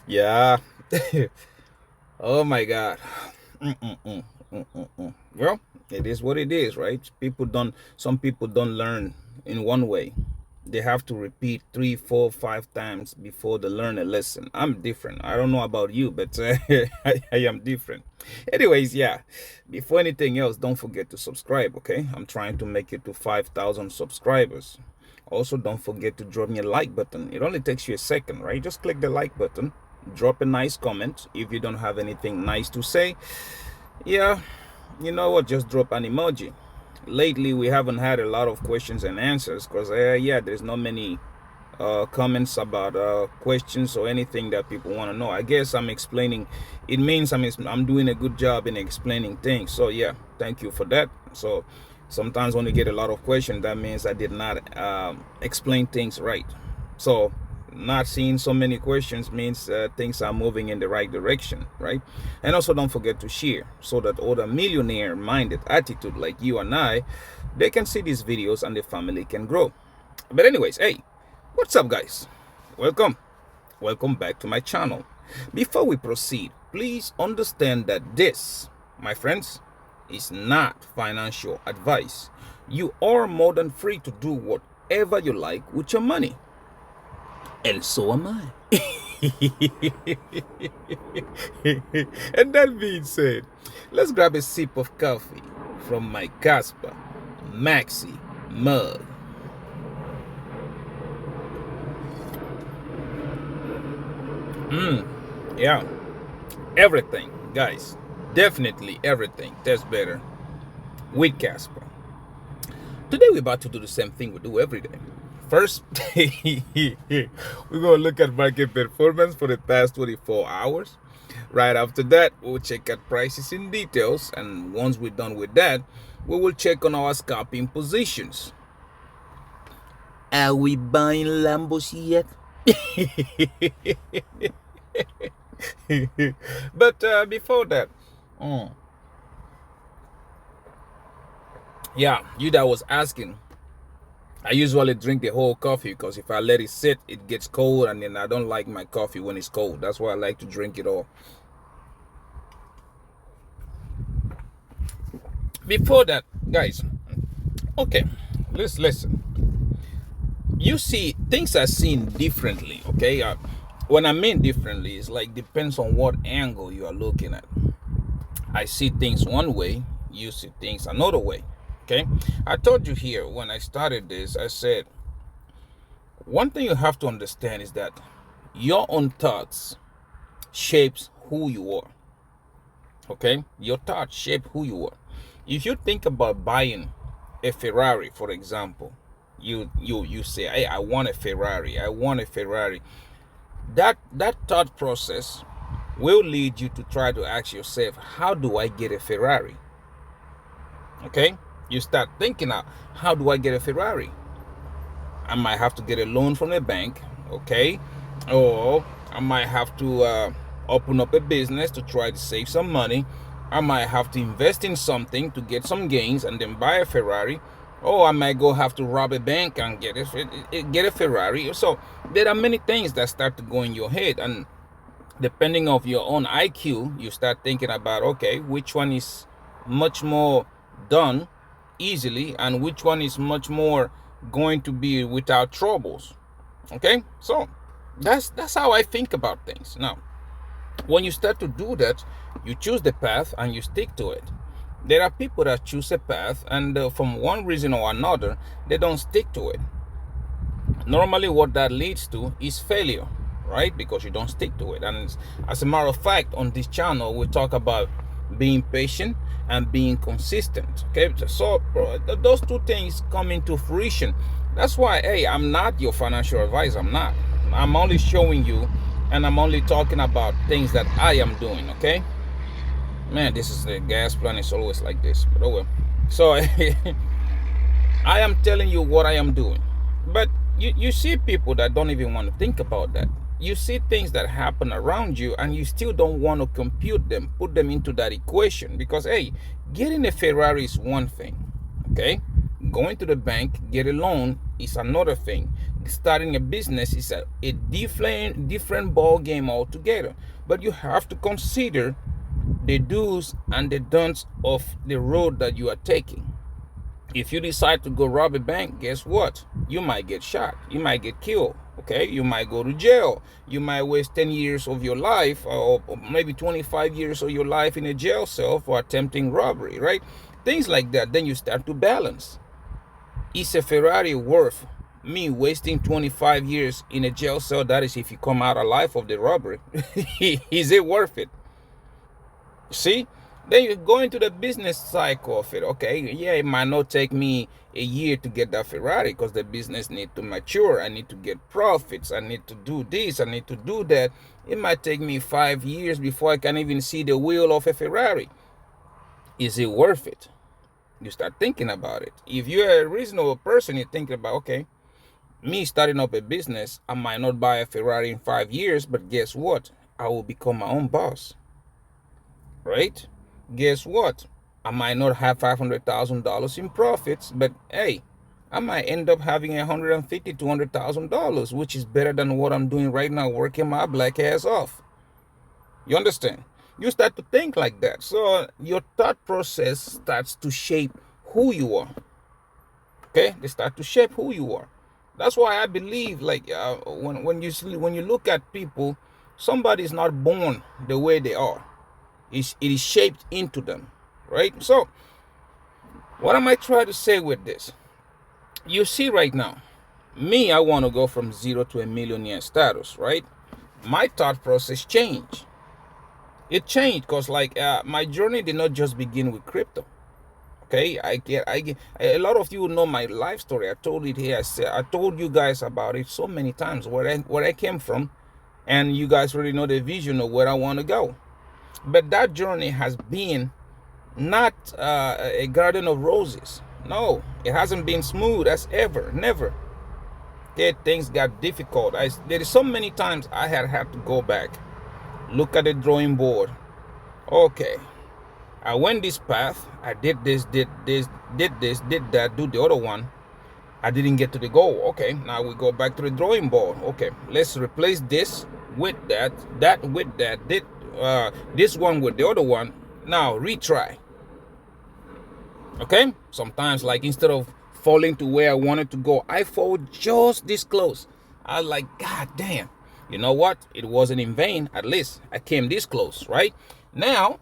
Yeah. Oh my God. Mm-mm-mm. Mm-mm-mm. Well, it is what it is, right? Some people don't learn in one way. They have to repeat three, four, five times before they learn a lesson. I'm different. I don't know about you, but I am different. Anyways, yeah. Before anything else, don't forget to subscribe, okay? I'm trying to make it to 5,000 subscribers. Also, don't forget to drop me a like button. It only takes you a second, right? Just click the like button, drop a nice comment. If you don't have anything nice to say, yeah, you know what? Just drop an emoji. Lately, we haven't had a lot of questions and answers because, yeah, there's not many comments about questions or anything that people want to know. I guess I'm explaining. It means I'm doing a good job in explaining things. So yeah, thank you for that. So sometimes when you get a lot of questions, that means I did not explain things right. So not seeing so many questions means things are moving in the right direction, right? And also don't forget to share so that other millionaire minded attitude like you and I, they can see these videos and the family can grow. But anyways, hey, what's up guys? Welcome. Welcome back to my channel. Before we proceed, please understand that this, my friends, is not financial advice. You are more than free to do whatever you like with your money. And so am I. And that being said, let's grab a sip of coffee from my Kaspa Maxi mug. Yeah, everything, guys. Definitely everything tastes better with Casper. Today we're about to do the same thing we do every day. First, we're gonna look at market performance for the past 24 hours. Right after that, we'll check out prices in details, and once we're done with that, we will check on our scalping positions. Are we buying Lambos yet? But before that, mm, yeah, you that was asking, I usually drink the whole coffee because if I let it sit, it gets cold, and then I don't like my coffee when it's cold. That's why I like to drink it all. Before that, guys, okay, let's listen. You see, things are seen differently, okay? When I mean differently, it's like depends on what angle you are looking at. I see things one way, you see things another way, okay? I told you here when I started this, I said, one thing you have to understand is that your own thoughts shapes who you are, okay? Your thoughts shape who you are. If you think about buying a Ferrari, for example, you say, hey, I want a Ferrari, I want a Ferrari. That thought process will lead you to try to ask yourself, how do I get a Ferrari? Okay, you start thinking out, how do I get a Ferrari? I might have to get a loan from the bank, okay, or I might have to open up a business to try to save some money. I might have to invest in something to get some gains and then buy a Ferrari. Or I might go have to rob a bank and get a Ferrari. So there are many things that start to go in your head, and depending of your own IQ, you start thinking about, okay, which one is much more done easily and which one is much more going to be without troubles. Okay, so that's how I think about things. Now, when you start to do that, you choose the path and you stick to it. There are people that choose a path and from one reason or another, they don't stick to it. Normally what that leads to is failure, right? Because you don't stick to it. And as a matter of fact, on this channel, we talk about being patient and being consistent. Okay, so those two things come into fruition. That's why, hey, I'm not your financial advisor. I'm only showing you, and I'm only talking about things that I am doing. Okay, man, this is the gas plant. It's always like this, but oh well. So I am telling you what I am doing, but you see people that don't even want to think about that. You see things that happen around you and you still don't want to compute them, put them into that equation, because hey, getting a Ferrari is one thing, okay? Going to the bank, get a loan is another thing. starting a business is a different ball game altogether. But you have to consider the do's and the don'ts of the road that you are taking. If you decide to go rob a bank, guess what? You might get shot. You might get killed. Okay, you might go to jail. You might waste 10 years of your life, or maybe 25 years of your life in a jail cell for attempting robbery, right? Things like that. Then you start to balance. Is a Ferrari worth me wasting 25 years in a jail cell? That is if you come out alive of the robbery. Is it worth it? See? Then you go into the business cycle of it. Okay, yeah, it might not take me a year to get that Ferrari because the business need to mature. I need to get profits. I need to do this. I need to do that. It might take me 5 years before I can even see the wheel of a Ferrari. Is it worth it? You start thinking about it. If you're a reasonable person, you're thinking about, okay, me starting up a business, I might not buy a Ferrari in 5 years, but guess what? I will become my own boss, right? Guess what? I might not have $500,000 in profits, but hey, I might end up having $150,000, $200,000, which is better than what I'm doing right now, working my black ass off. You understand? You start to think like that. So your thought process starts to shape who you are. Okay? They start to shape who you are. That's why I believe, like, when you look at people, somebody's not born the way they are. It is shaped into them, right? So what am I trying to say with this? You see right now, me, I want to go from 0 to a millionaire status, right? My thought process changed. It changed because, like, my journey did not just begin with crypto. Okay, I get a lot of you know my life story. I told it here. I told you guys about it so many times, where I came from, and you guys already know the vision of where I want to go. But that journey has been not a garden of roses. No, it hasn't been smooth as ever, never. Okay, things got difficult. There is so many times I had to go back, look at the drawing board. Okay, I went this path. I did this, did that, do the other one. I didn't get to the goal. Okay, now we go back to the drawing board. Okay, let's replace this with that with that, this one with the other one. Now retry. Okay, sometimes, like, instead of falling to where I wanted to go, I fall just this close. I was like, God damn, you know what? It wasn't in vain. At least I came this close, right? Now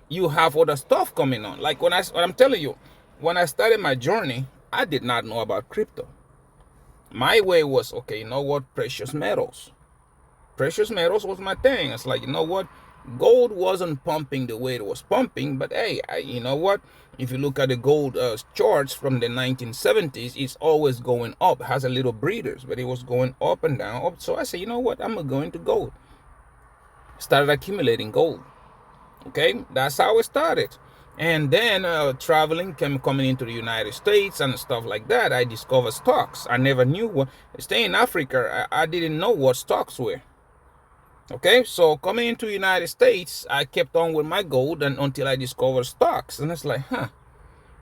you have other stuff coming on. Like, when I'm telling you, when I started my journey, I did not know about crypto. My way was, okay, you know what? Precious metals. Precious metals was my thing. It's like, you know what? Gold wasn't pumping the way it was pumping, but hey, you know what? If you look at the gold charts from the 1970s, it's always going up. It has a little breathers, but it was going up and down. Up. So I said, you know what? I'm going to go into gold. Started accumulating gold. Okay, that's how it started. And then traveling, coming into the United States and stuff like that, I discovered stocks. I never knew what. Staying in Africa, I didn't know what stocks were. Okay, so coming into the United States, I kept on with my gold and until I discovered stocks. And it's like,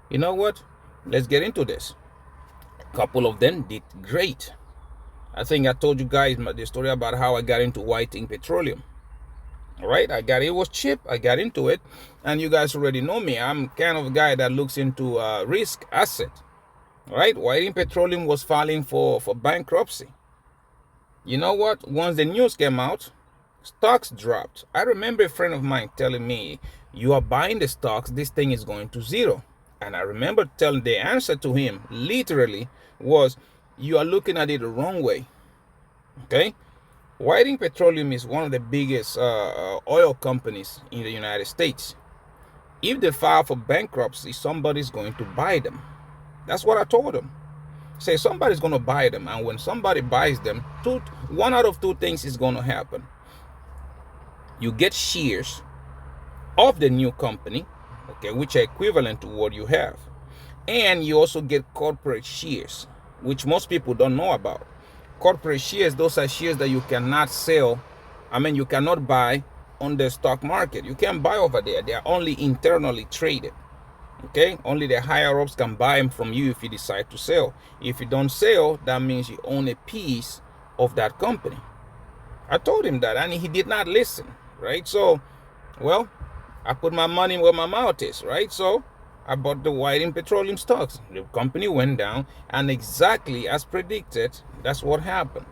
you know what? Let's get into this. A couple of them did great. I think I told you guys the story about how I got into whiting petroleum. All right, it was cheap. I got into it, and you guys already know me. I'm kind of a guy that looks into risk asset. All right, whiting petroleum was filing for bankruptcy. You know what? Once the news came out, stocks dropped. I remember a friend of mine telling me, you are buying the stocks, this thing is going to zero. And I remember telling the answer to him literally was, you are looking at it the wrong way. Okay, Whiting Petroleum is one of the biggest oil companies in the United States. If they file for bankruptcy, somebody's going to buy them. That's what I told them. Say somebody's going to buy them, and when somebody buys them, one out of two things is going to happen. You get shares of the new company, okay, which are equivalent to what you have, and you also get corporate shares, which most people don't know about. Corporate shares, those are shares that you cannot sell. You cannot buy on the stock market. You can't buy over there. They are only internally traded. Okay, only the higher ups can buy them from you if you decide to sell. If you don't sell, that means you own a piece of that company. I told him that, and he did not listen, right? So, well, I put my money where my mouth is, right? So I bought the Whiting Petroleum stocks. The company went down, and exactly as predicted, that's what happened.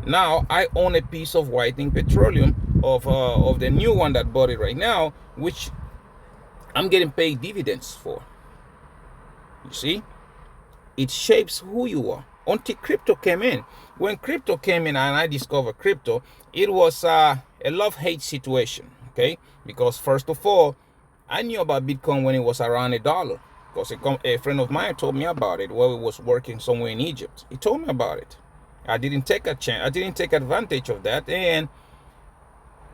Now I own a piece of Whiting Petroleum of the new one that bought it right now, which I'm getting paid dividends for. You see, it shapes who you are. Until crypto came in. When crypto came in and I discovered crypto, it was a love-hate situation, okay? Because first of all, I knew about Bitcoin when it was around $1 because a friend of mine told me about it while he was working somewhere in Egypt. He told me about it. I didn't take a chance. I didn't take advantage of that, and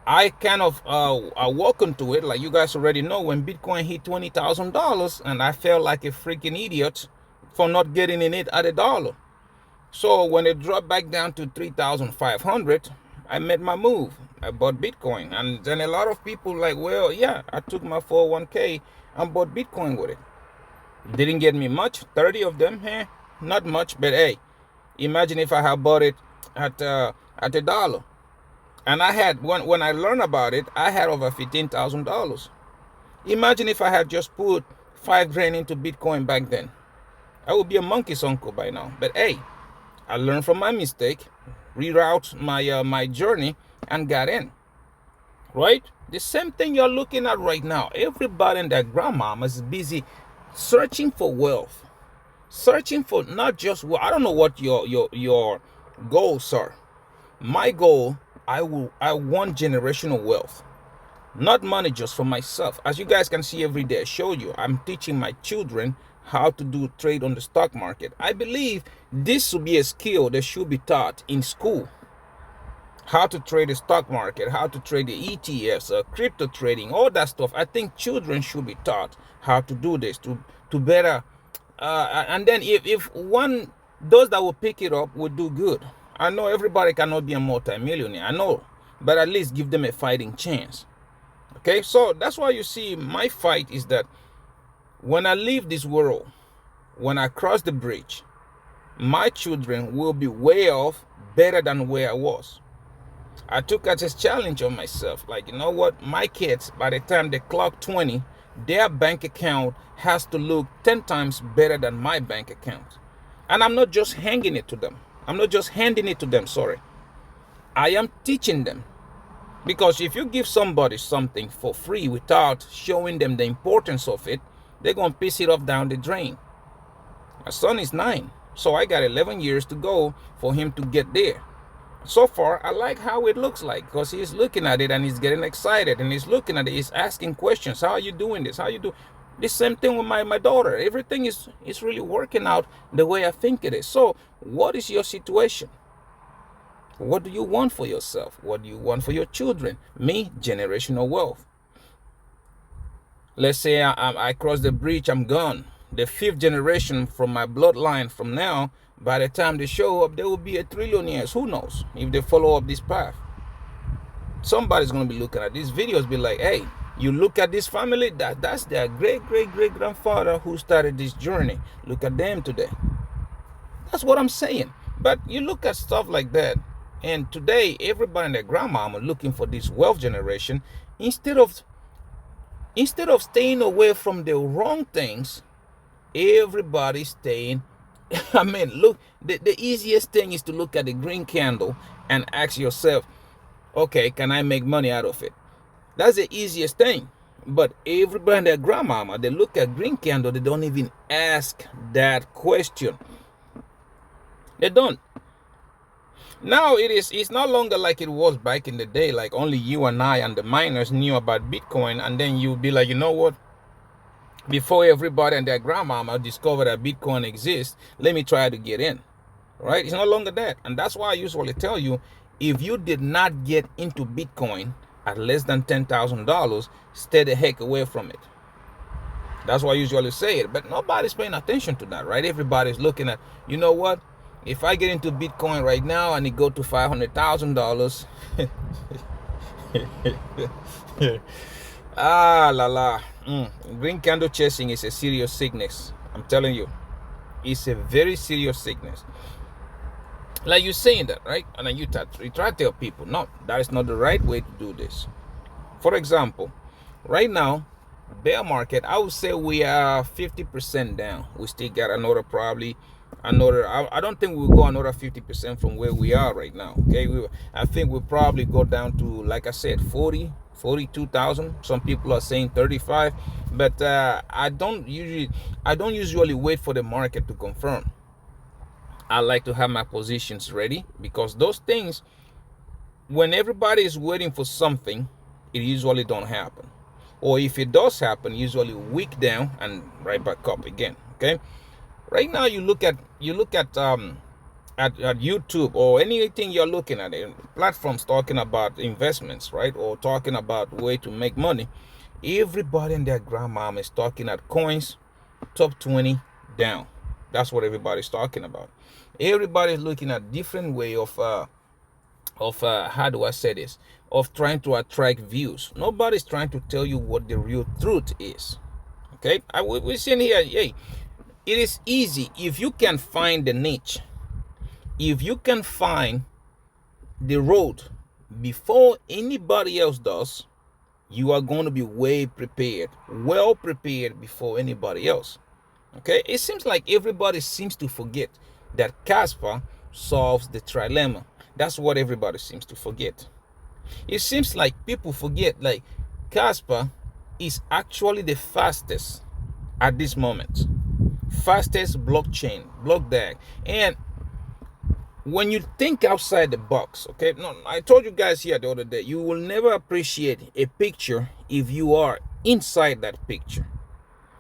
I kind of I walk into it, like you guys already know, when Bitcoin hit $20,000, and I felt like a freaking idiot for not getting in it at $1. So when it dropped back down to 3,500, I made my move. I bought Bitcoin, and then a lot of people like, well, yeah, I took my 401k and bought Bitcoin with it. Didn't get me much, 30 of them, not much, but hey, imagine if I had bought it at $1. And I had, when I learned about it, I had over $15,000. Imagine if I had just put 5 grand into Bitcoin back then. I would be a monkey's uncle by now. But hey, I learned from my mistake, reroute my journey, and got in. Right? The same thing you're looking at right now. Everybody and their grandmama is busy searching for wealth, searching for not just, well, I don't know what your goals are. My goal, I want generational wealth, not money just for myself. As you guys can see every day, I show you, I'm teaching my children how to trade on the stock market. I believe this should be a skill that should be taught in school. How to trade the stock market, how to trade the ETFs, crypto trading, all that stuff. I think children should be taught how to do this to better. And then if one, those that will pick it up will do good. I know everybody cannot be a multi-millionaire, I know, but at least give them a fighting chance. Okay, so that's why you see my fight is that when I leave this world, when I cross the bridge, my children will be way off, better than where I was. I took as a challenge on myself, like, you know what, my kids, by the time they clock 20, their bank account has to look 10 times better than my bank account. And I'm not just hanging it to them. I'm not just handing it to them, sorry. I am teaching them. Because if you give somebody something for free without showing them the importance of it, they're going to piss it off down the drain. My son is 9, so I got 11 years to go for him to get there. So far, I like how it looks like, because he's looking at it and he's getting excited, and he's looking at it, he's asking questions. How are you doing this? How you do? The same thing with my daughter. Everything is really working out the way I think it is. So what is your situation? What do you want for yourself? What do you want for your children? Me, generational wealth. Let's say I cross the bridge, I'm gone. The 5th generation from my bloodline from now, by the time they show up, they will be a trillionaires. Who knows if they follow up this path? Somebody's going to be looking at these videos, be like, hey, you look at this family, that's their great grandfather who started this journey. Look at them today. That's what I'm saying. But you look at stuff like that, and today everybody and their grandmama looking for this wealth generation. Instead of staying away from the wrong things, everybody's staying. I mean, look, the easiest thing is to look at the green candle and ask yourself, okay, can I make money out of it? That's the easiest thing. But everybody and their grandmama, they look at green candle, they don't even ask that question. They don't. Now it's no longer like it was back in the day, like only you and I and the miners knew about Bitcoin, and then you'd be like, you know what? Before everybody and their grandmama discover that Bitcoin exists, let me try to get in. Right? It's no longer that. And that's why I usually tell you, if you did not get into Bitcoin at less than $10,000, stay the heck away from it. That's why I usually say it. But nobody's paying attention to that, right? Everybody's looking at, you know what? If I get into Bitcoin right now and it go to $500,000, Ah, la la. Green candle chasing is a serious sickness. I'm telling you, it's a very serious sickness. Like you're saying that, right? And then you try to tell people, no, that is not the right way to do this. For example, right now, bear market, I would say we are 50% down. We still got another probably another. I don't think we'll go another 50% from where we are right now. Okay, I think we'll probably go down to, like I said, 42,000. Some people are saying 35, but I don't usually wait for the market to confirm. I like to have my positions ready, because those things, when everybody is waiting for something, it usually don't happen. Or if it does happen, usually weak down and right back up again. Okay. Right now you look at at YouTube or anything you're looking at, platforms talking about investments, right? Or talking about way to make money. Everybody and their grandmama is talking at coins, top 20 down. That's what everybody's talking about. Everybody's looking at different way of how do I say this, of trying to attract views. Nobody's trying to tell you what the real truth is. Okay, we're saying here, hey, it is easy if you can find the niche, if you can find the road before anybody else does. You are going to be way prepared, well prepared before anybody else. Okay, it seems like everybody seems to forget that Kaspa solves the trilemma. That's what everybody seems to forget. It seems like people forget, like, Kaspa is actually the fastest at this moment, fastest blockchain, block DAG. And when you think outside the box, okay, no, I told you guys here the other day, you will never appreciate a picture if you are inside that picture.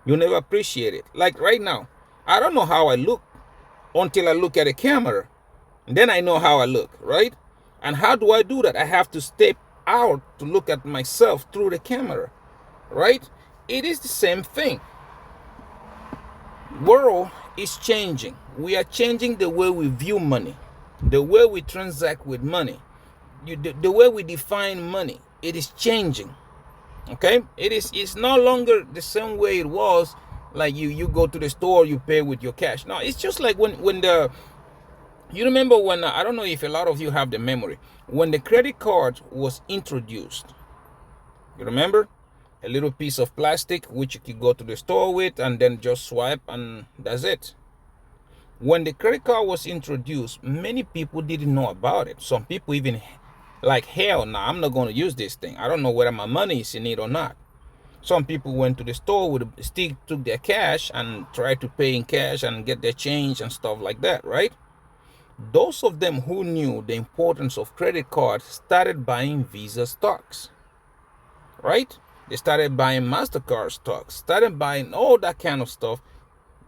You'll never appreciate it. Like right now, I don't know how I look until I look at a camera. Then I know how I look, right? And how do I do that? I have to step out to look at myself through the camera, right? It is the same thing. World is changing. We are changing the way we view money, the way we transact with money, the way we define money. It is changing. Okay, it's no longer the same way it was. Like you go to the store, you pay with your cash. No, it's just like when the, you remember when, I don't know if a lot of you have the memory, when the credit card was introduced. You remember? A little piece of plastic which you could go to the store with and then just swipe and that's it. When the credit card was introduced, many people didn't know about it. Some people even like, hell no, I'm not going to use this thing. I don't know whether my money is in it or not. Some people went to the store with a stick, took their cash and tried to pay in cash and get their change and stuff like that, right? Those of them who knew the importance of credit cards started buying Visa stocks, right? They started buying MasterCard stocks, started buying all that kind of stuff.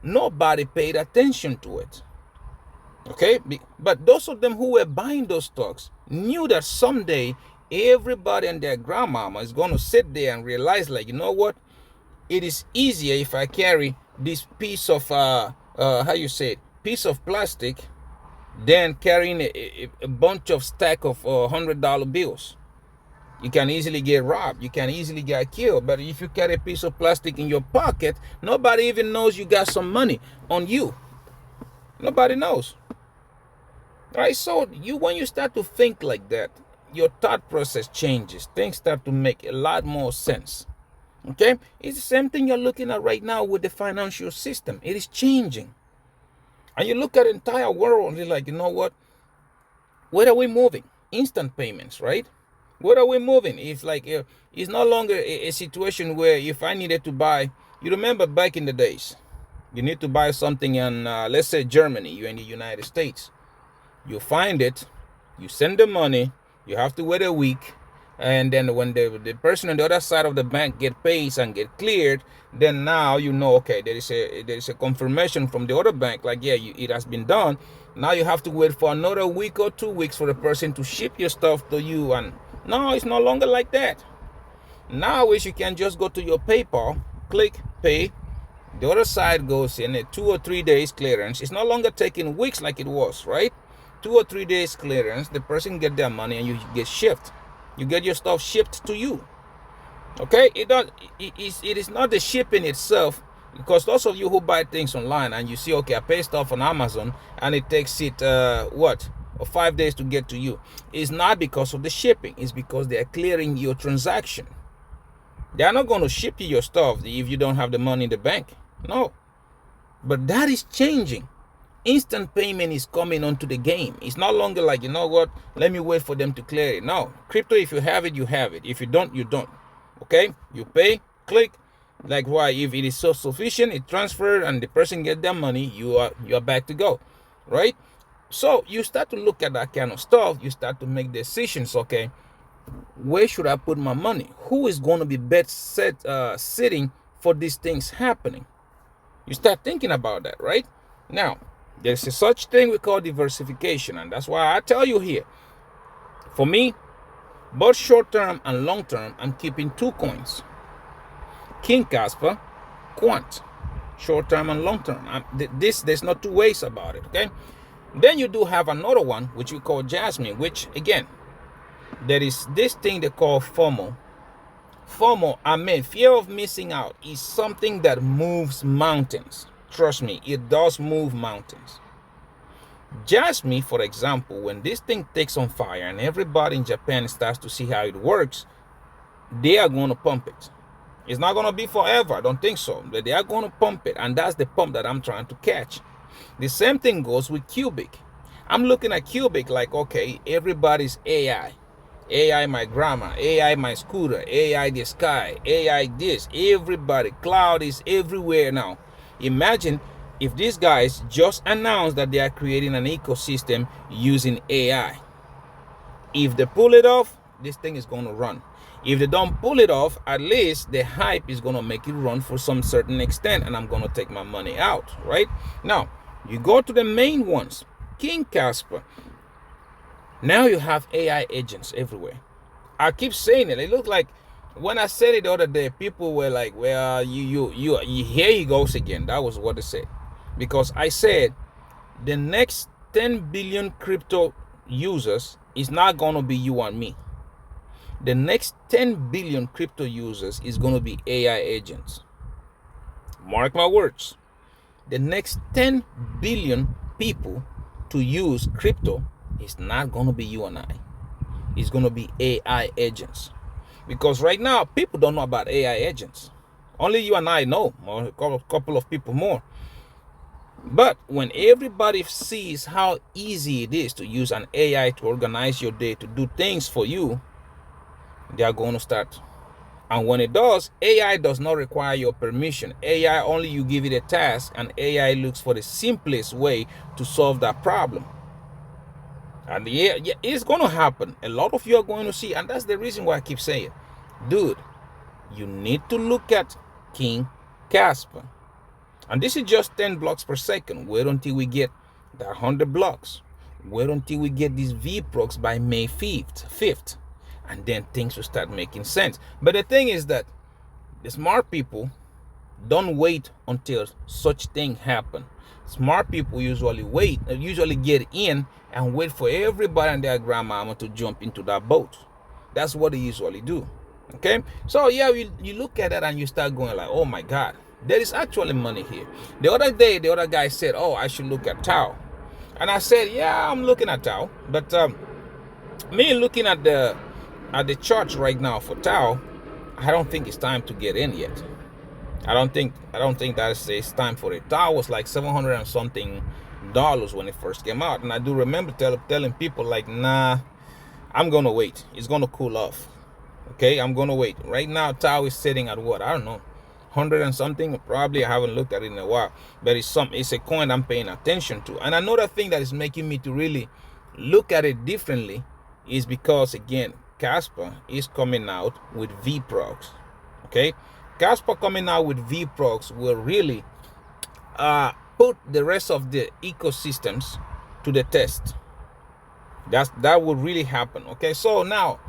Nobody paid attention to it. Okay, but those of them who were buying those stocks knew that someday everybody and their grandmama is going to sit there and realize, like, you know what? It is easier if I carry this piece of how you say it, piece of plastic, than carrying a bunch of stack of $100 bills. You can easily get robbed. You can easily get killed. But if you carry a piece of plastic in your pocket, nobody even knows you got some money on you. Nobody knows. Right? So when you start to think like that, your thought process changes. Things start to make a lot more sense. Okay? It's the same thing you're looking at right now with the financial system. It is changing. And you look at the entire world and you're like, you know what? Where are we moving? Instant payments, right? Where are we moving? It's like it's no longer a situation where if I needed to buy, you remember back in the days, you need to buy something in, let's say Germany, you're in the United States. You find it, you send the money, you have to wait a week, and then when the person on the other side of the bank get paid and get cleared, then now you know, okay, there is a confirmation from the other bank, like, yeah, it has been done. Now you have to wait for another week or 2 weeks for the person to ship your stuff to you. And no, it's no longer like that. Now is you can just go to your PayPal, click pay, the other side goes in a 2 or 3 days clearance. It's no longer taking weeks like it was, right? 2 or 3 days clearance, the person get their money and you get shipped. You get your stuff shipped to you. Okay, it is not the shipping itself, because those of you who buy things online and you see, okay, I pay stuff on Amazon and it takes it what, or 5 days to get to you. It's not because of the shipping, it's because they are clearing your transaction. They are not going to ship you your stuff if you don't have the money in the bank. No. But that is changing. Instant payment is coming onto the game. It's no longer like, you know what, let me wait for them to clear it. No. Crypto, if you have it, you have it. If you don't, you don't. Okay? You pay, click. Like, why? If it is so sufficient, it transferred and the person get their money, you are back to go. Right? So you start to look at that kind of stuff. You start to make decisions. Okay, where should I put my money? Who is going to be best sitting for these things happening? You start thinking about that, right? Now, there's a such thing we call diversification, and that's why I tell you here. For me, both short-term and long-term, I'm keeping 2 coins. King Kaspa, Quant, short-term and long-term. There's not 2 ways about it, okay? Then you do have another one, which we call Jasmine, which, again, there is this thing they call FOMO. FOMO, I mean, fear of missing out, is something that moves mountains. Trust me, it does move mountains. Jasmine, for example, when this thing takes on fire and everybody in Japan starts to see how it works, they are going to pump it. It's not going to be forever, I don't think so, but they are going to pump it, and that's the pump that I'm trying to catch. The same thing goes with Cubic. I'm looking at Cubic like, okay, everybody's AI. AI my grandma, AI my scooter, AI the sky, AI this, everybody. Cloud is everywhere now. Imagine if these guys just announced that they are creating an ecosystem using AI. If they pull it off, this thing is going to run. If they don't pull it off, at least the hype is going to make it run for some certain extent, and I'm going to take my money out, right? Now, you go to the main ones. King Kaspa. Now you have AI agents everywhere. I keep saying it. It looked like when I said it the other day, people were like, well, you here he goes again. That was what they said. Because I said the next 10 billion crypto users is not going to be you and me. The next 10 billion crypto users is going to be AI agents. Mark my words. The next 10 billion people to use crypto is not going to be you and I. It's going to be AI agents. Because right now, people don't know about AI agents. Only you and I know, or a couple of people more. But when everybody sees how easy it is to use an AI to organize your day, to do things for you, they are going to start. And when it does, AI does not require your permission. AI, only you give it a task, and AI looks for the simplest way to solve that problem. And yeah, it's going to happen. A lot of you are going to see, and that's the reason why I keep saying, dude, you need to look at King Kaspa. And this is just 10 blocks per second. Wait until we get that 100 blocks. Wait until we get these VPROCs by May 5th. And then things will start making sense. But the thing is that the smart people don't wait until such thing happen. Smart people usually get in and wait for everybody and their grandmama to jump into that boat. That's what they usually do. Okay, so yeah, you look at that and you start going like, oh my God, there is actually money here. The other day, the other guy said, oh, I should look at Tau. And I said, yeah, I'm looking at Tau. But me looking at the charts right now for Tau, I don't think it's time to get in yet. I don't think that it's time for it. Tau was like $700 and something when it first came out, and I do remember telling people like, nah, I'm gonna wait. It's gonna cool off. Okay, I'm gonna wait. Right now, Tau is sitting at what? I don't know, 100 and something. Probably I haven't looked at it in a while, but it's a coin I'm paying attention to. And another thing that is making me to really look at it differently is because, again, Kaspa is coming out with VPROCs. Okay, Kaspa coming out with VPROCs will really put the rest of the ecosystems to the test. That will really happen. Okay, so now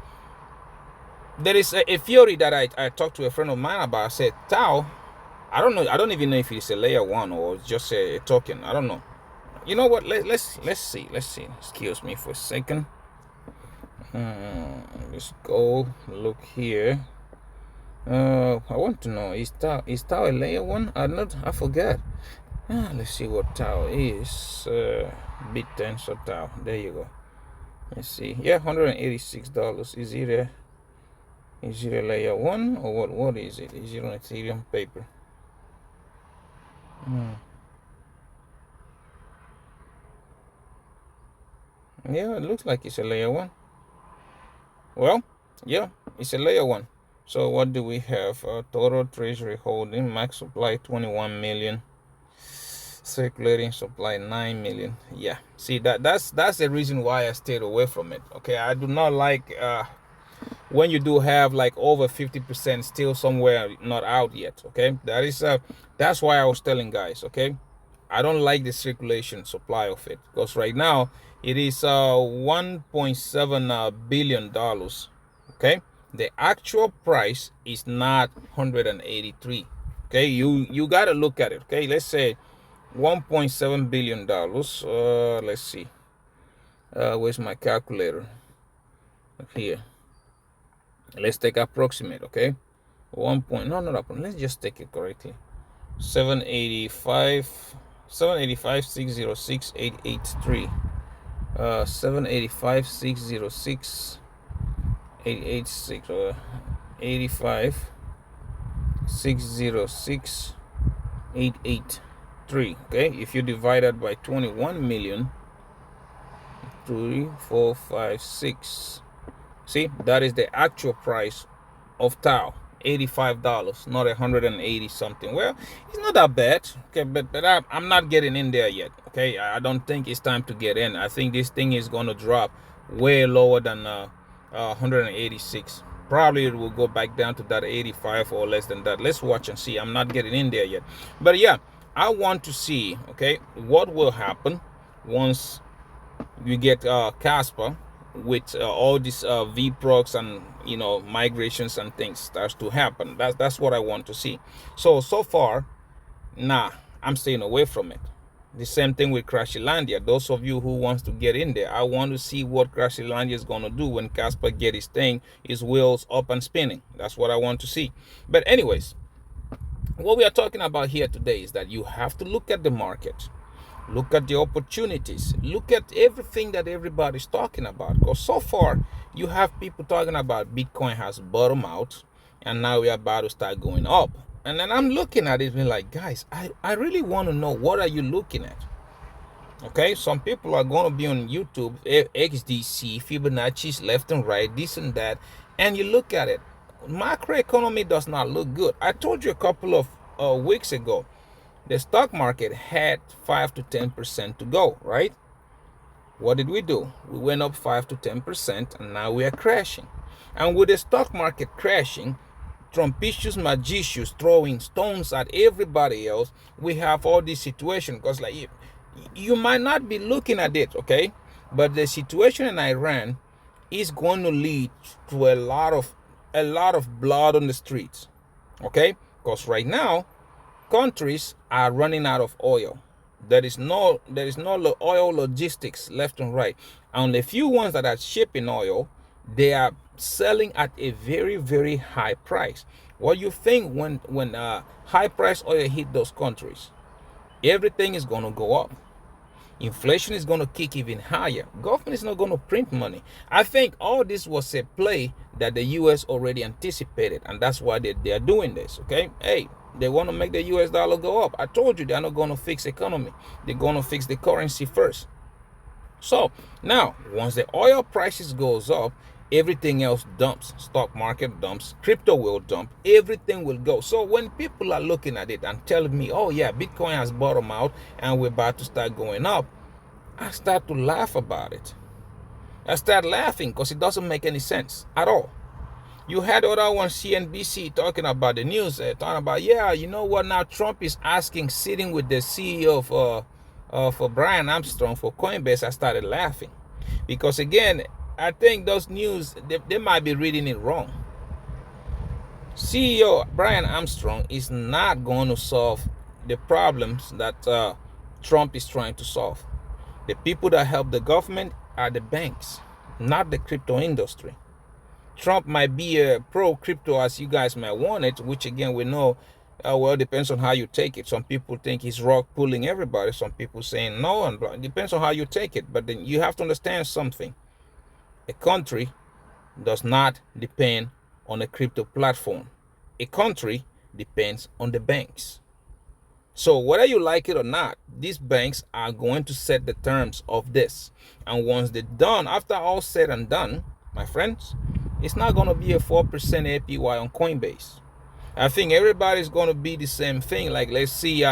there is a theory that I talked to a friend of mine about. I said, Tau, I don't know. I don't even know if it's a layer 1 or just a token. I don't know. You know what? Let's see. Excuse me for a second. Let's go look here. I want to know, is tau a layer one? I forgot. Let's see what tau is. Bittensor tau. There you go. Let's see. Yeah, $186. Is it a layer one or what? What is it? Is it on Ethereum paper? Yeah, it looks like it's a layer one. Well, yeah, it's a layer one. So what do we have? Total treasury holding, max supply 21 million, circulating supply 9 million. Yeah, see that's the reason why I stayed away from it. Okay, I do not like when you do have like over 50% still somewhere not out yet. Okay, that's why I was telling guys. Okay, I don't like the circulation supply of it, because right now it is 1.7 billion dollars. Okay, the actual price is not 183. Okay, you got to look at it. Okay, let's say 1.7 billion dollars. Let's see, where's my calculator? Here, let's take approximate. Okay, one point, no, not approximate, let's just take it correctly. 785 606 883. 785 606 886. 85 606 883. Okay, if you divide that by 21 million, 3 4 5 6, see, that is the actual price of tau. $85, not 180 something. Well, it's not that bad. Okay, but I'm not getting in there yet. Okay, I don't think it's time to get in. I think this thing is going to drop way lower than 186. Probably it will go back down to that 85 or less than that. Let's watch and see. I'm not getting in there yet. But yeah, I want to see, okay, what will happen once you get Kaspa, with all these vprocs and migrations and things starts to happen. That's what I want to see. So far, nah, I'm staying away from it. The same thing with Crashilandia. Those of you who wants to get in there, I want to see what Crashilandia is going to do when Kaspa get his thing, his wheels up and spinning. That's what I want to see. But anyways, what we are talking about here today is that you have to look at the market. Look at the opportunities. Look at everything that everybody's talking about. Because so far, you have people talking about Bitcoin has bottomed out, and now we're about to start going up. And then I'm looking at it and like, guys, I really want to know, what are you looking at? Okay, some people are going to be on YouTube, XDC, Fibonacci's left and right, this and that. And you look at it, macroeconomy does not look good. I told you a couple of weeks ago, the stock market had 5 to 10% to go, right? What did we do? We went up 5 to 10%, and now we are crashing. And with the stock market crashing, Trumpicious magicians throwing stones at everybody else, we have all this situation. Because like you might not be looking at it, okay? But the situation in Iran is going to lead to a lot of blood on the streets, okay? Because right now, countries are running out of oil. There is no oil logistics left and right. And the few ones that are shipping oil, they are selling at a very, very high price. What you think when high price oil hit those countries? Everything is going to go up. Inflation is going to kick even higher. Government is not going to print money. I think all this was a play that the U.S. already anticipated, and that's why they are doing this, okay? Hey, they want to make the US dollar go up. I told you they're not going to fix economy. They're going to fix the currency first. So now, once the oil prices goes up, everything else dumps. Stock market dumps. Crypto will dump. Everything will go. So when people are looking at it and telling me, oh yeah, Bitcoin has bottomed out and we're about to start going up, I start to laugh about it. I start laughing because it doesn't make any sense at all. You had other one, CNBC, talking about the news, talking about, yeah, you know what, now Trump is asking, sitting with the CEO of Brian Armstrong for Coinbase. I started laughing. Because again, I think those news, they might be reading it wrong. CEO Brian Armstrong is not going to solve the problems that Trump is trying to solve. The people that help the government are the banks, not the crypto industry. Trump might be a pro crypto as you guys might want it, which again we know, well, depends on how you take it. Some people think he's rock pulling everybody. Some people saying no, and it depends on how you take it. But then you have to understand something. A country does not depend on a crypto platform. A country depends on the banks. So whether you like it or not, these banks are going to set the terms of this. And once they're done, after all said and done, my friends, it's not going to be a 4% APY on Coinbase. I think everybody's going to be the same thing. Like, let's see,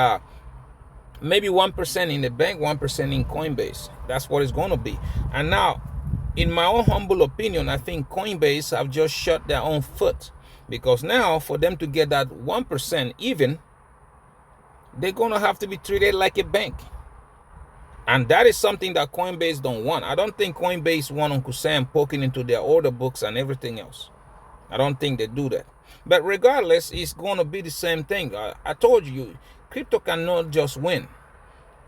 maybe 1% in the bank, 1% in Coinbase. That's what it's going to be. And now, in my own humble opinion, I think Coinbase have just shot their own foot. Because now, for them to get that 1% even, they're going to have to be treated like a bank. And that is something that Coinbase don't want. I don't think Coinbase want Uncle Sam poking into their order books and everything else. I don't think they do that. But regardless, it's going to be the same thing. I told you, crypto cannot just win.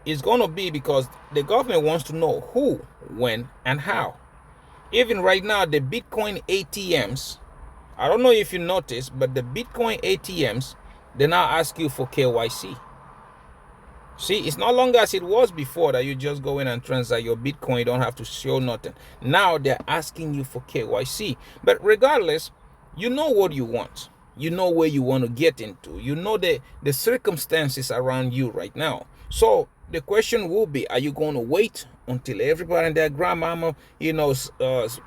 It's going to be because the government wants to know who, when, and how. Even right now, the Bitcoin ATMs, I don't know if you noticed, but the Bitcoin ATMs, they now ask you for KYC. See, it's no longer as it was before that you just go in and transact your Bitcoin. You don't have to show nothing. Now they're asking you for KYC. But regardless, you know what you want. You know where you want to get into. You know the circumstances around you right now. So the question will be, are you going to wait until everybody and their grandmama,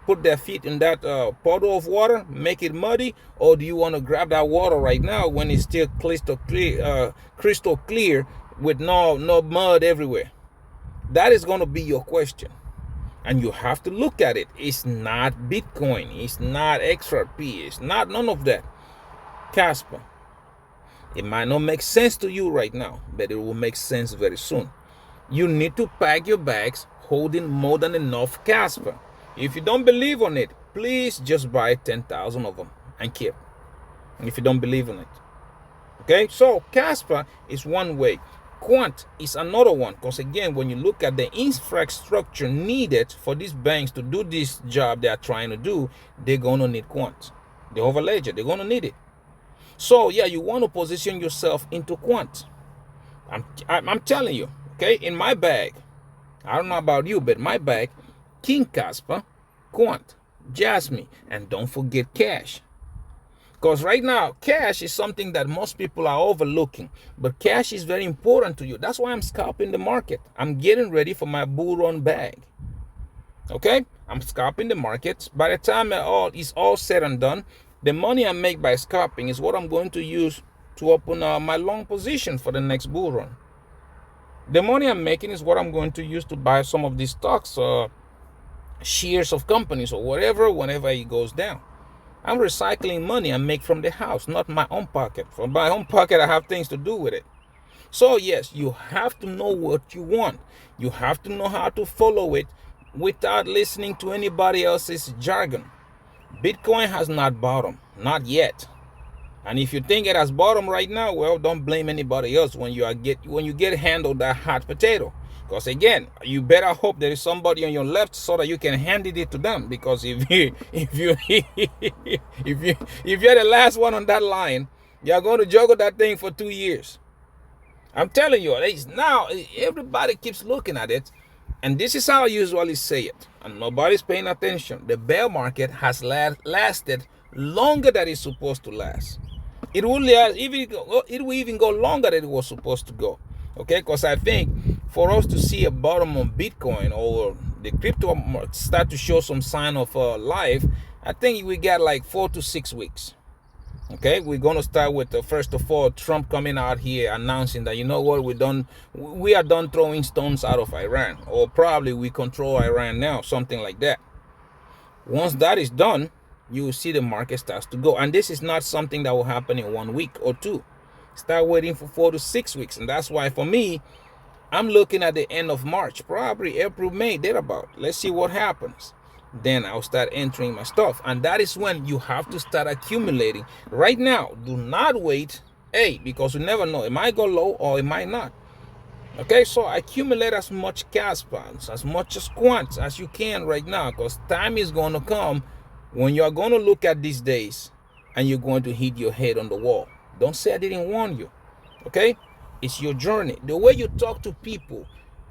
put their feet in that puddle of water, make it muddy? Or do you want to grab that water right now when it's still crystal clear with no mud everywhere? That is going to be your question. And you have to look at it. It's not Bitcoin. It's not XRP. It's not none of that. Kaspa. It might not make sense to you right now, but it will make sense very soon. You need to pack your bags holding more than enough Kaspa. If you don't believe on it, please just buy 10,000 of them and keep. If you don't believe in it. Okay, so Kaspa is one way. Quant is another one, because again, when you look at the infrastructure needed for these banks to do this job they are trying to do, they're going to need Quant. The overledger, they're going to need it. So yeah, you want to position yourself into Quant. I'm telling you, okay, in my bag, I don't know about you, but my bag, King Kaspa, Quant, Jasmine, and don't forget Cash. Because right now, cash is something that most people are overlooking. But cash is very important to you. That's why I'm scalping the market. I'm getting ready for my bull run bag. Okay? I'm scalping the markets. By the time it's all said and done, the money I make by scalping is what I'm going to use to open my long position for the next bull run. The money I'm making is what I'm going to use to buy some of these stocks, shares of companies or whatever, whenever it goes down. I'm recycling money I make from the house, not my own pocket. From my own pocket, I have things to do with it. So yes, you have to know what you want. You have to know how to follow it without listening to anybody else's jargon. Bitcoin has not bottomed, not yet. And if you think it has bottomed right now, well, don't blame anybody else when you get handled that hot potato. Because again, you better hope there is somebody on your left so that you can hand it to them. Because if you're the last one on that line, you're going to juggle that thing for 2 years. I'm telling you, now everybody keeps looking at it, and this is how I usually say it, and nobody's paying attention. The bear market has lasted longer than it's supposed to last. It will even go longer than it was supposed to go. Okay, because I think for us to see a bottom on Bitcoin or the crypto start to show some sign of life, I think we got like 4 to 6 weeks. Okay, we're going to start with first of all, Trump coming out here announcing that, you know what, we are done throwing stones out of Iran, or probably we control Iran now, something like that. Once that is done, you will see the market starts to go. And this is not something that will happen in 1 week or two. Start waiting for 4 to 6 weeks. And that's why for me, I'm looking at the end of March, probably April, May, thereabout. Let's see what happens. Then I'll start entering my stuff. And that is when you have to start accumulating. Right now, do not wait, because you never know. It might go low or it might not. Okay, so accumulate as much Kaspa, as much as Quant as you can right now, because time is going to come When you are going to look at these days and you're going to hit your head on the wall, don't say I didn't warn you. Okay? It's your journey. The way you talk to people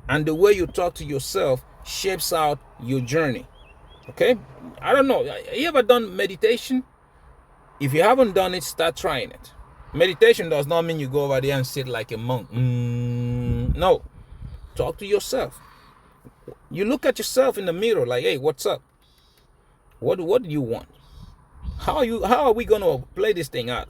and the way you talk to yourself shapes out your journey. Okay? I don't know. You ever done meditation? If you haven't done it, start trying it. Meditation does not mean you go over there and sit like a monk. No. Talk to yourself. You look at yourself in the mirror like, hey, what's up? What do you want? How are we gonna play this thing out?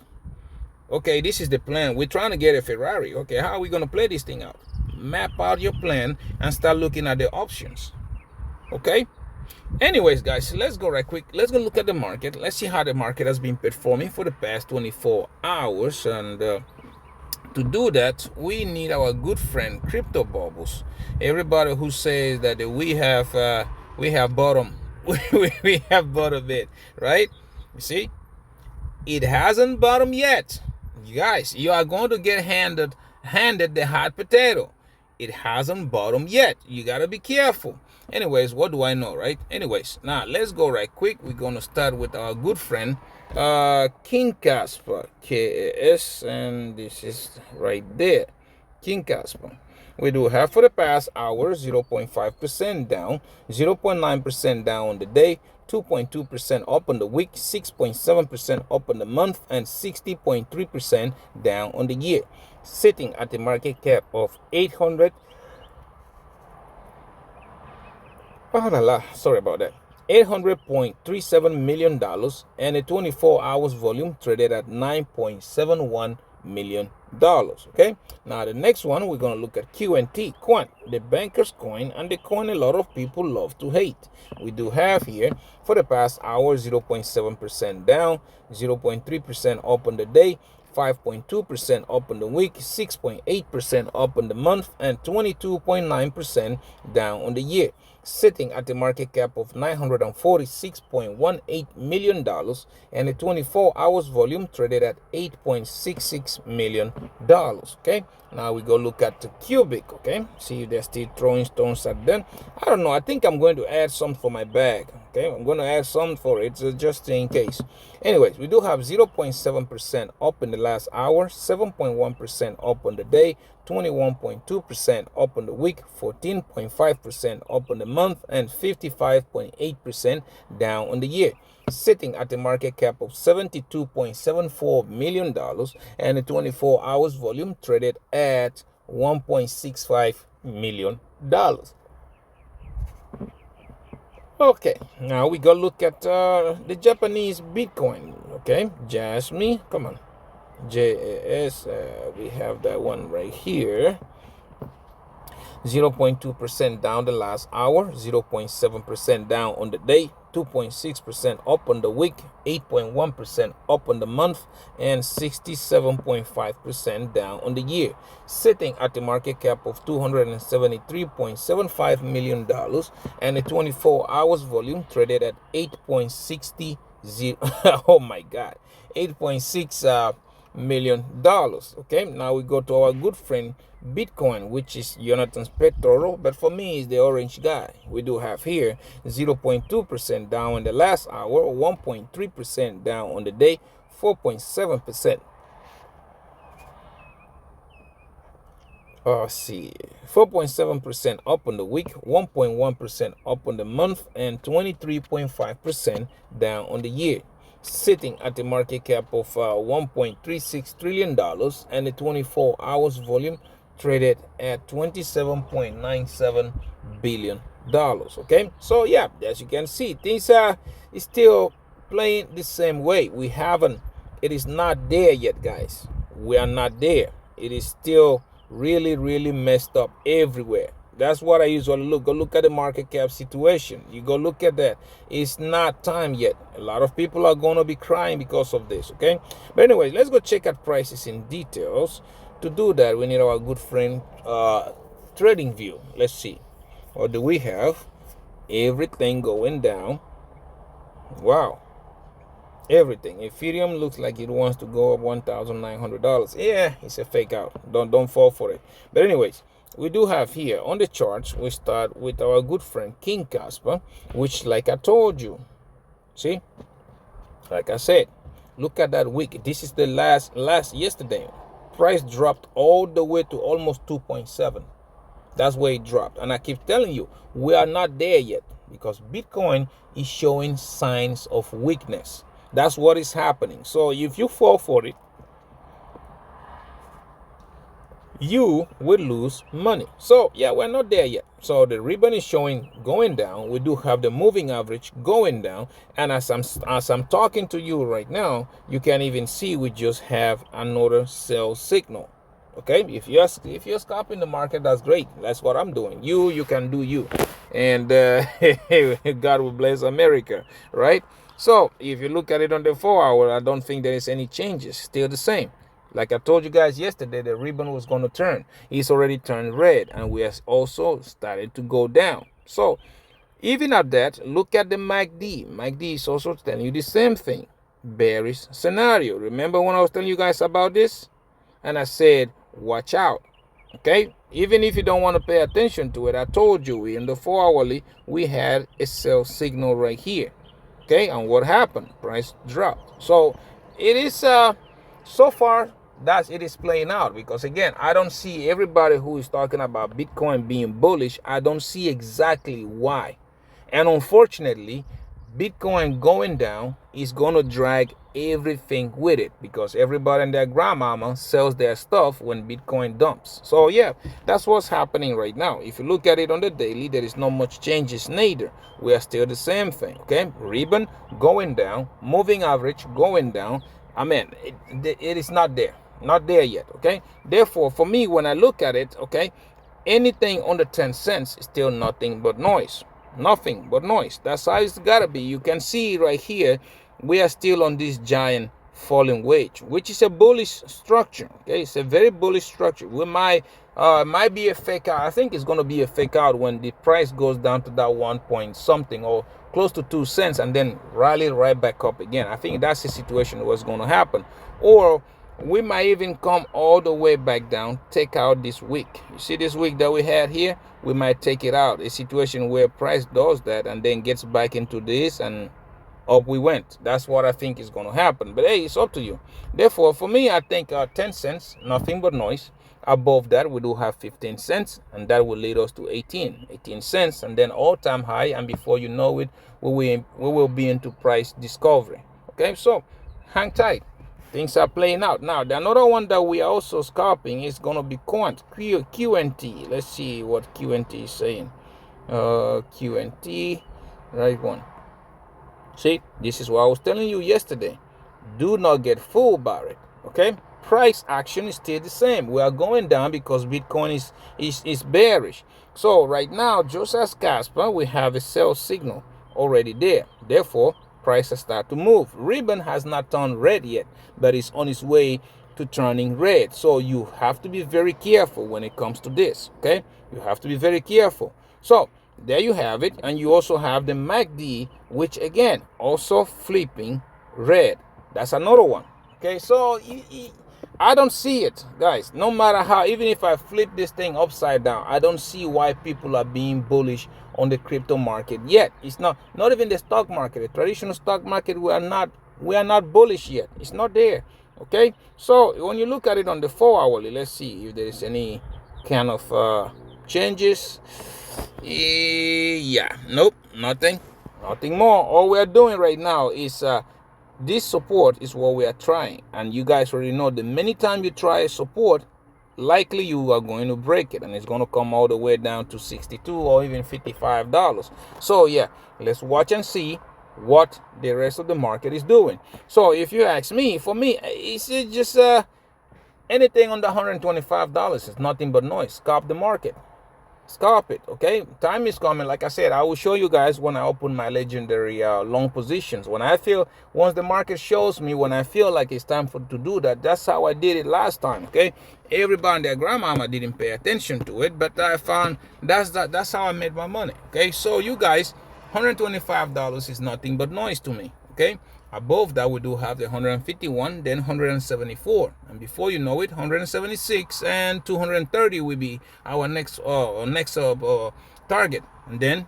Okay, this is the plan. We're trying to get a Ferrari. Okay, how are we gonna play this thing out? Map out your plan and start looking at the options. Okay? Anyways, guys, let's go right quick. Let's go look at the market. Let's see how the market has been performing for the past 24 hours. And to do that, we need our good friend Crypto Bubbles. Everybody who says that we have bottom, we have bottom it, right? You see, it hasn't bottom yet. You guys, you are going to get handed the hot potato. It hasn't bottom yet. You gotta be careful. Anyways, what do I know, right? Anyways, now let's go right quick. We're gonna start with our good friend King Kaspa, KAS, and this is right there, King Kaspa. We do have for the past hour 0.5% down, 0.9% down on the day, 2.2% up on the week, 6.7% up on the month, and 60.3% down on the year, sitting at the market cap of 800. Oh la la, sorry about that. $800.37 million and a 24 hours volume traded at $9.71 million. Okay, now the next one we're going to look at QNT, Quant, the banker's coin, and the coin a lot of people love to hate. We do have here for the past hour 0.7% down, 0.3% up on the day, 5.2% up on the week, 6.8% up on the month, and 22.9% down on the year, sitting at the market cap of $946.18 million and a 24 hours volume traded at $8.66 million. Okay, now we go look at the cubic. Okay, see if they're still throwing stones at them. I don't know. I think I'm going to add some for my bag. Okay, I'm going to add some for it just in case. Anyways, we do have 0.7% up in the last hour, 7.1% up on the day, 21.2% up on the week, 14.5% up on the month, and 55.8% down on the year, sitting at the market cap of $72.74 million and a 24 hours volume traded at $1.65 million. Okay, now we go look at the Japanese Bitcoin. Okay, Jasmine, come on, JAS, we have that one right here. 0.2% down the last hour, 0.7% down on the day, 2.6% up on the week, 8.1% up on the month, and 67.5% down on the year, sitting at the market cap of $273.75 million and a 24 hours volume traded at 8.60 oh my god, 8.6 million dollars. Okay, now we go to our good friend Bitcoin, which is Jonathan's pectoral, but for me is the orange guy. We do have here 0.2% down in the last hour, 1.3% down on the day, 4.7%. See, 4.7% up on the week, 1.1% up on the month, and 23.5% down on the year, sitting at the market cap of $1.36 trillion and a 24 hours volume traded at $27.97 billion. Okay, so yeah, as you can see, things are still playing the same way. It is not there yet, guys. We are not there. It is still really messed up everywhere. That's what I usually go look at the market cap situation. You go look at that. It's not time yet. A lot of people are going to be crying because of this. Okay, but anyways, let's go check out prices in details. To do that, we need our good friend trading view. Let's see, what do we have? Everything going down. Wow, everything. Ethereum looks like it wants to go up $1,900. Yeah, it's a fake out. Don't fall for it. But anyways, we do have here on the charts, we start with our good friend King Kaspa, which, like I told you, See, like I said, look at that week. This is the last yesterday. Price dropped all the way to almost 2.7. That's where it dropped. And I keep telling you, we are not there yet because Bitcoin is showing signs of weakness. That's what is happening. So if you fall for it, you will lose money. So yeah, we're not there yet. So the ribbon is showing going down. We do have the moving average going down, and as I'm talking to you right now, you can even see we just have another sell signal. Okay, if you're scalping the market, that's great. That's what I'm doing. You can do you, and God will bless America, right? So if you look at it on the 4 hour, I don't think there is any changes. Still the same. Like I told you guys yesterday, the ribbon was going to turn. It's already turned red, and we have also started to go down. So even at that, look at the MACD. MACD is also telling you the same thing. Bearish scenario. Remember when I was telling you guys about this? And I said, watch out. Okay? Even if you don't want to pay attention to it, I told you in the 4 hourly, we had a sell signal right here. Okay? And what happened? Price dropped. So it is so far that it is playing out, because again, I don't see everybody who is talking about Bitcoin being bullish. I don't see exactly why. And unfortunately, Bitcoin going down is going to drag everything with it, because everybody and their grandmama sells their stuff when Bitcoin dumps. So yeah, that's what's happening right now. If you look at it on the daily, there is not much changes neither. We are still the same thing. Okay, ribbon going down, moving average going down. I mean, it is not there. Not there yet. Okay, therefore for me, when I look at it, okay, anything under 10 cents is still nothing but noise. Nothing but noise. That's how it's gotta be. You can see right here, we are still on this giant falling wedge, which is a bullish structure. Okay, it's a very bullish structure. We might be a fake out. I think it's gonna be a fake out when the price goes down to that 1 point something or close to 2 cents and then rally right back up again. I think that's the situation what's gonna happen. Or we might even come all the way back down, take out this wick. You see this wick that we had here? We might take it out. A situation where price does that and then gets back into this and up we went. That's what I think is going to happen. But hey, it's up to you. Therefore, for me, I think 10 cents, nothing but noise. Above that, we do have 15 cents, and that will lead us to 18 cents, and then all-time high. And before you know it, we will be into price discovery. Okay, so hang tight. Things are playing out. Now, the another one that we are also scalping is going to be QNT. Let's see what QNT is saying. QNT, right one. See, this is what I was telling you yesterday. Do not get fooled by it. Okay, price action is still the same. We are going down because Bitcoin is bearish. So right now, just as Kaspa, we have a sell signal already there. Therefore, prices start to move. Ribbon has not turned red yet, but it's on its way to turning red. So you have to be very careful when it comes to this. Okay, you have to be very careful. So there you have it, and you also have the MACD, which again also flipping red. That's another one. Okay, so I don't see it, guys. No matter how, even if I flip this thing upside down, I don't see why people are being bullish on the crypto market yet. It's not even the stock market, the traditional stock market. We are not bullish yet. It's not there. Okay, so when you look at it on the 4 hourly, let's see if there is any kind of changes. Yeah, nope, nothing more. All we are doing right now is this support is what we are trying, and you guys already know that many times you try a support, likely you are going to break it, and it's going to come all the way down to $62 or even $55. So yeah, let's watch and see what the rest of the market is doing. So if you ask me, for me, it's just anything under $125 is nothing but noise. Scalp the market. Scalp it. Okay, time is coming. Like I said, I will show you guys when I open my legendary long positions. When I feel, once the market shows me, when I feel like it's time to do that. That's how I did it last time. Okay, everybody and their grandmama didn't pay attention to it, but I found that's how I made my money. Okay, so you guys, $125 is nothing but noise to me. Okay, above that we do have the 151, then 174, and before you know it, 176 and 230 will be our next target, and then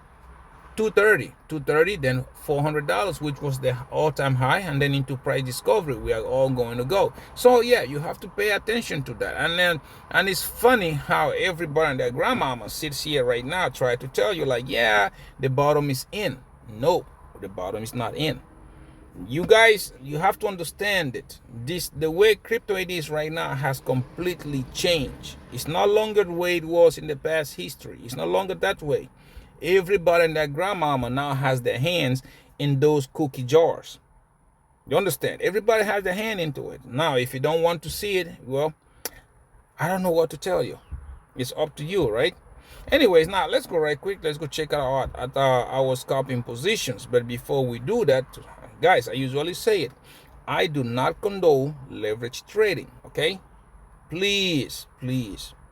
230, then $400, which was the all-time high, and then into price discovery we are all going to go. So yeah, you have to pay attention to that. And it's funny how everybody and their grandmama sits here right now try to tell you like, yeah, the bottom is in. No, the bottom is not in. You guys, you have to understand it. The way crypto it is right now has completely changed. It's no longer the way it was in the past history. It's no longer that way. Everybody and their grandmama now has their hands in those cookie jars. You understand? Everybody has their hand into it. Now, if you don't want to see it, well, I don't know what to tell you. It's up to you, right? Anyways, now let's go right quick. Let's go check out our scalping positions. But before we do that, guys, I usually say it. I do not condone leverage trading, okay? Please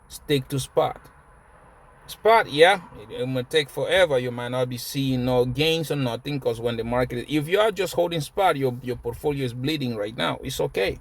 stick to spot. Spot, yeah, it might take forever. You might not be seeing no gains or nothing, because when the market, if you are just holding spot, your portfolio is bleeding right now. It's okay.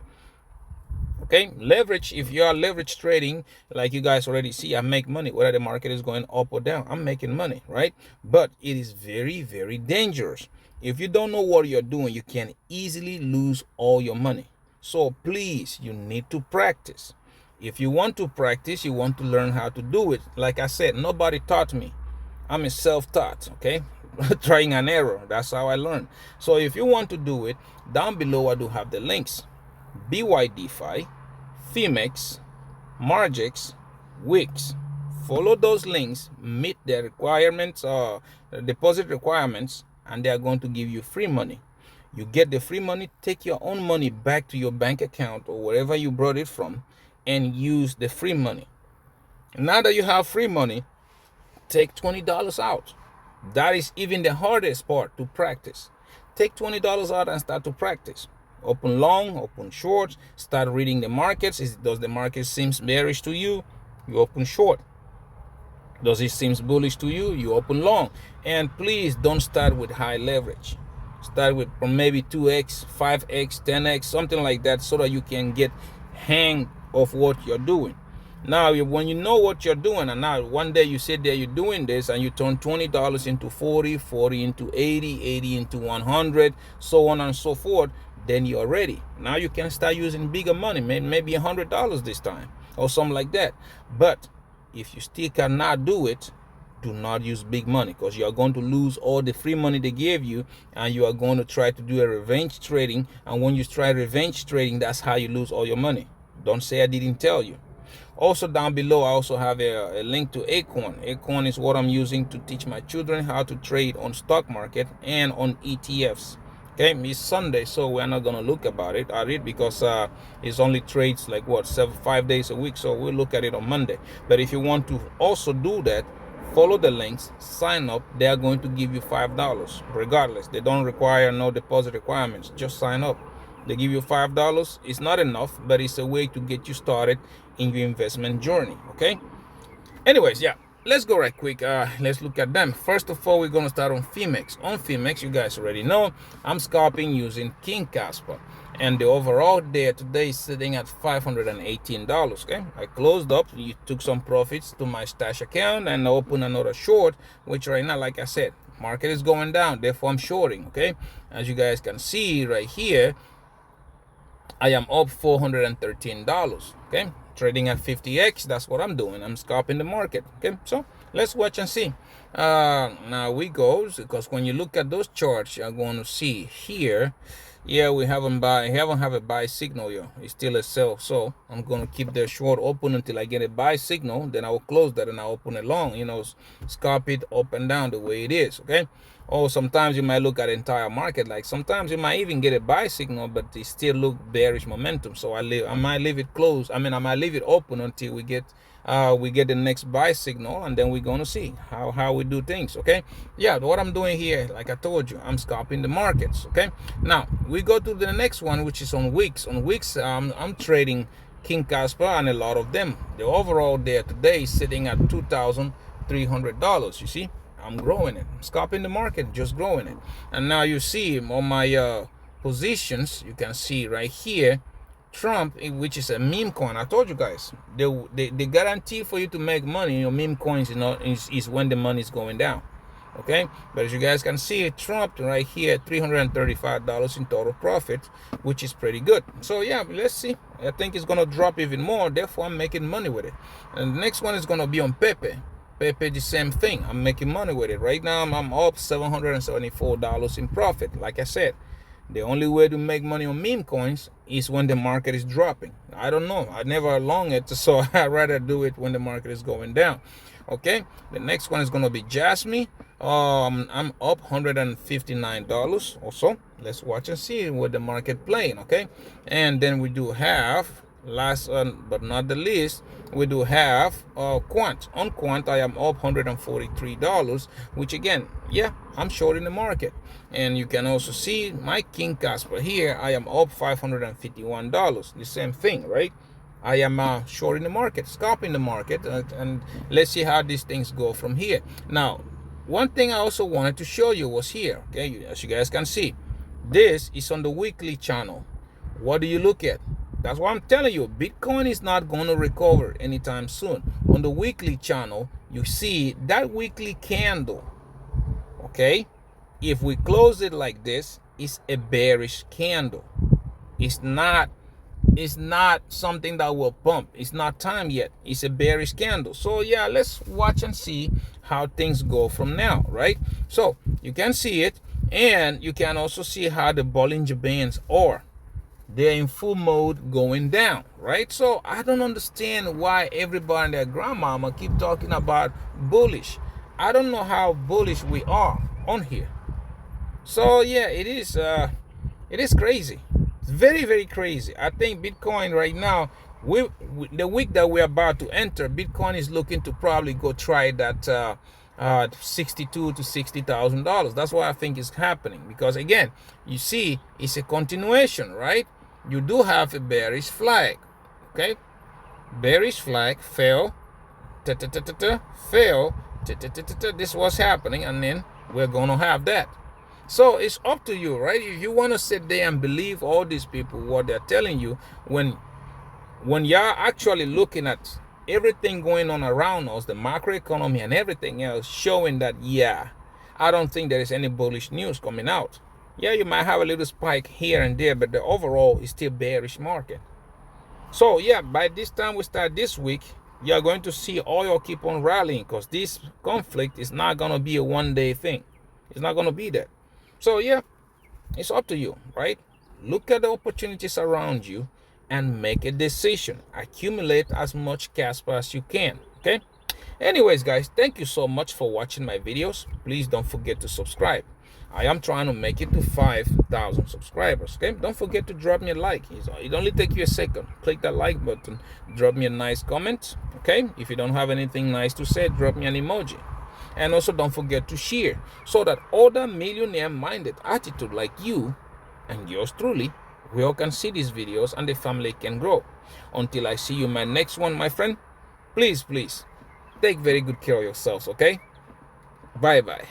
Okay, leverage, if you are leverage trading, like you guys already see, I make money whether the market is going up or down. I'm making money, right? But it is very, very dangerous. If you don't know what you're doing, you can easily lose all your money. So please, you need to practice. If you want to practice, you want to learn how to do it. Like I said, nobody taught me. I'm a self-taught, okay? Trying and error. That's how I learned. So if you want to do it, down below I do have the links. Bydfi, Phemex, Margex, Wix. Follow those links, meet the requirements, the deposit requirements, and they are going to give you free money. You get the free money, take your own money back to your bank account or wherever you brought it from, and use the free money. Now that you have free money, take $20 out. That is even the hardest part to practice. Take $20 out and start to practice. Open long, open short, start reading the markets. Does the market seem bearish to you? You open short. Does it seem bullish to you? You open long. And please don't start with high leverage. Start with maybe 2x, 5x, 10x, something like that, so that you can get hang of what you're doing. Now, when you know what you're doing, and now one day you sit there, you're doing this, and you turn $20 into 40, 40 into 80, 80 into 100, so on and so forth, then you're ready. Now you can start using bigger money, maybe $100 this time, or something like that. But if you still cannot do it, do not use big money, because you are going to lose all the free money they gave you, and you are going to try to do a revenge trading. And when you try revenge trading, that's how you lose all your money. Don't say I didn't tell you. Also down below, I also have a link to Acorn. Acorn is what I'm using to teach my children how to trade on stock market and on ETFs. Okay, it's Sunday, so we're not gonna look at it because it's only trades like what, 5 days a week. So we'll look at it on Monday. But if you want to also do that, follow the links, sign up. They are going to give you $5 regardless. They don't require no deposit requirements. Just sign up. They give you $5. It's not enough, but it's a way to get you started in your investment journey. Okay, anyways, yeah, let's go right quick. Let's look at them. First of all, we're going to start on Phemex. On Phemex, you guys already know I'm scalping using King Kaspa, and the overall there today is sitting at $518. Okay, I closed up, you took some profits to my stash account, and opened another short, which right now, like I said, market is going down, therefore I'm shorting. Okay, as you guys can see right here, I am up $413. Okay, trading at 50x. That's what I'm doing. I'm scalping the market. Okay, so let's watch and see. Now we go, because when you look at those charts, you're going to see here, yeah, we haven't have a buy signal yet. It's still a sell. So I'm going to keep the short open until I get a buy signal. Then I will close that and I'll open it long, scalp it up and down the way it is. Okay, or sometimes you might look at the entire market, like sometimes you might even get a buy signal, but it still look bearish momentum. So I might leave it closed. I might leave it open until we get the next buy signal, and then we're going to see how we do things. Okay, yeah, what I'm doing here, like I told you, I'm scalping the markets. Okay, now we go to the next one, which is on Wix. On Wix, I'm trading King Kaspa and a lot of them. The overall there today is sitting at $2,300. You see, I'm growing it. I'm scalping the market, just growing it. And now you see on my positions, you can see right here, Trump, which is a meme coin. I told you guys, the guarantee for you to make money in your meme coins is when the money is going down. Okay, but as you guys can see, it dropped right here, $335 in total profit, which is pretty good. So yeah, let's see. I think it's gonna drop even more, therefore I'm making money with it. And the next one is gonna be on Pepe. Pepe, the same thing. I'm making money with it. Right now I'm up $774 in profit. Like I said, the only way to make money on meme coins is when the market is dropping. I don't know. I never long it, so I'd rather do it when the market is going down. Okay, the next one is going to be Jasmine. I'm up $159 also. Let's watch and see what the market playing. Okay, and then we do have, last but not the least, we do have Quant. On Quant I am up $143, which again, yeah, I'm short in the market. And you can also see my King Kaspa here, I am up $551. The same thing, right? I am short in the market, scalping the market, and let's see how these things go from here. Now, one thing I also wanted to show you was here. Okay, as you guys can see, this is on the weekly channel. What do you look at? That's what I'm telling you. Bitcoin is not going to recover anytime soon. On the weekly channel, you see that weekly candle. Okay, if we close it like this, it's a bearish candle. It's not something that will pump. It's not time yet. It's a bearish candle. So yeah, let's watch and see how things go from now, right? So you can see it, and you can also see how the Bollinger Bands are. They're in full mode going down, right? So I don't understand why everybody and their grandmama keep talking about bullish. I don't know how bullish we are on here. So yeah, it is crazy. It's very, very crazy. I think Bitcoin right now, the week that we're about to enter, Bitcoin is looking to probably go try that $62,000 to $60,000. That's what I think is happening, because again, you see, it's a continuation, right? You do have a bearish flag, okay? Bearish flag fell, fell, this was happening, and then we're gonna have that. So it's up to you, right? If you want to sit there and believe all these people, what they're telling you, when you're actually looking at everything going on around us, the macroeconomy and everything else, showing that, yeah, I don't think there is any bullish news coming out. Yeah, you might have a little spike here and there, but the overall is still bearish market. So yeah, by this time we start this week, you're going to see oil keep on rallying, because this conflict is not going to be a one-day thing. It's not going to be that. So yeah, it's up to you, right? Look at the opportunities around you and make a decision. Accumulate as much Kaspa as you can, okay? Anyways, guys, thank you so much for watching my videos. Please don't forget to subscribe. I am trying to make it to 5,000 subscribers, okay? Don't forget to drop me a like. It only takes you a second. Click that like button. Drop me a nice comment, okay? If you don't have anything nice to say, drop me an emoji. And also don't forget to share, so that other millionaire-minded attitude like you and yours truly, we all can see these videos and the family can grow. Until I see you in my next one, my friend, please take very good care of yourselves, okay? Bye-bye.